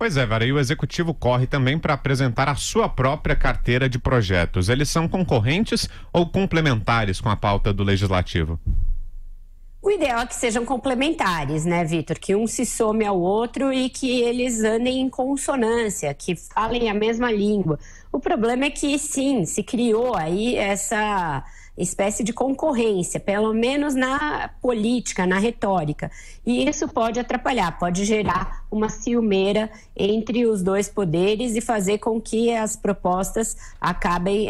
Pois é, Vera, e o Executivo corre também para apresentar a sua própria carteira de projetos. Eles são concorrentes ou complementares com a pauta do Legislativo? O ideal é que sejam complementares, né, Vitor? Que um se some ao outro e que eles andem em consonância, que falem a mesma língua. O problema é que, sim, se criou aí essa espécie de concorrência, pelo menos na política, na retórica. E isso pode atrapalhar, pode gerar uma ciumeira entre os dois poderes e fazer com que as propostas acabem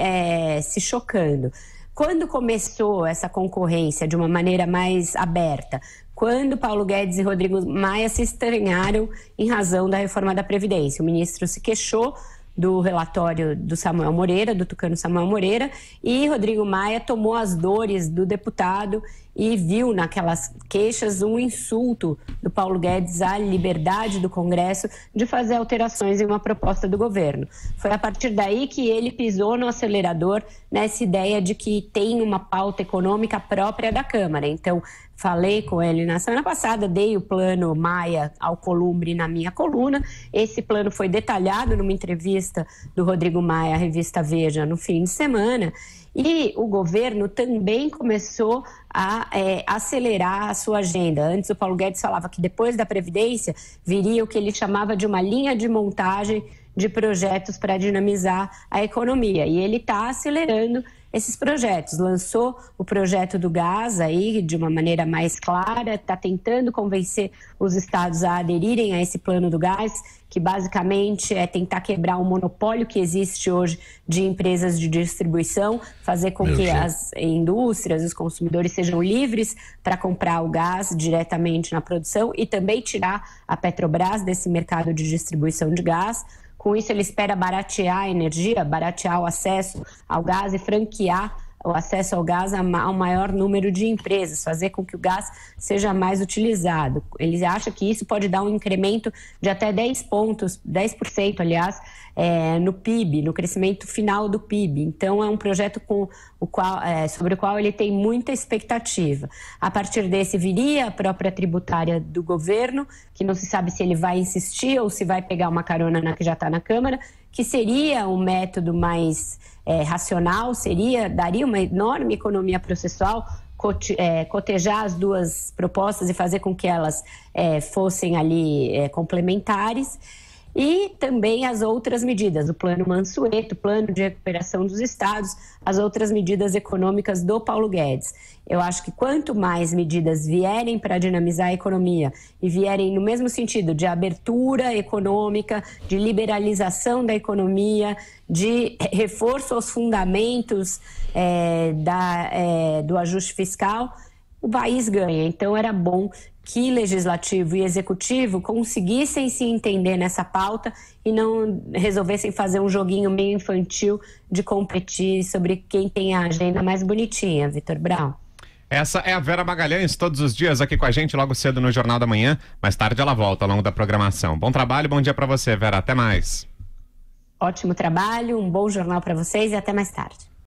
se chocando. Quando começou essa concorrência de uma maneira mais aberta? Quando Paulo Guedes e Rodrigo Maia se estranharam em razão da reforma da Previdência. O ministro se queixou do relatório do Samuel Moreira, do tucano Samuel Moreira, e Rodrigo Maia tomou as dores do deputado e viu naquelas queixas um insulto do Paulo Guedes à liberdade do Congresso de fazer alterações em uma proposta do governo. Foi a partir daí que ele pisou no acelerador nessa ideia de que tem uma pauta econômica própria da Câmara. Então, falei com ele na semana passada, dei o plano Maia ao Columbre na minha coluna. Esse plano foi detalhado numa entrevista do Rodrigo Maia à revista Veja no fim de semana. E o governo também começou a acelerar a sua agenda. Antes o Paulo Guedes falava que depois da Previdência viria o que ele chamava de uma linha de montagem de projetos para dinamizar a economia. E ele está acelerando esses projetos. Lançou o projeto do gás aí de uma maneira mais clara, está tentando convencer os estados a aderirem a esse plano do gás, que basicamente é tentar quebrar o monopólio que existe hoje de empresas de distribuição, fazer com que as indústrias, os consumidores sejam livres para comprar o gás diretamente na produção e também tirar a Petrobras desse mercado de distribuição de gás. Com isso, ele espera baratear a energia, baratear o acesso ao gás e franquear o acesso ao gás ao maior número de empresas, fazer com que o gás seja mais utilizado. Ele acha que isso pode dar um incremento de até 10%, aliás, no PIB, no crescimento final do PIB. Então, é um projeto sobre o qual ele tem muita expectativa. A partir desse viria a própria tributária do governo, que não se sabe se ele vai insistir ou se vai pegar uma carona na que já está na Câmara, que seria um método mais racional, daria uma enorme economia processual, cotejar as duas propostas e fazer com que elas fossem ali complementares. E também as outras medidas, o plano Mansueto, o plano de recuperação dos estados, as outras medidas econômicas do Paulo Guedes. Eu acho que quanto mais medidas vierem para dinamizar a economia e vierem no mesmo sentido de abertura econômica, de liberalização da economia, de reforço aos fundamentos do ajuste fiscal, o país ganha. Então era bom que Legislativo e Executivo conseguissem se entender nessa pauta e não resolvessem fazer um joguinho meio infantil de competir sobre quem tem a agenda mais bonitinha, Vitor Brown. Essa é a Vera Magalhães, todos os dias aqui com a gente, logo cedo no Jornal da Manhã. Mais tarde ela volta ao longo da programação. Bom trabalho, bom dia para você, Vera. Até mais. Ótimo trabalho, um bom jornal para vocês e até mais tarde.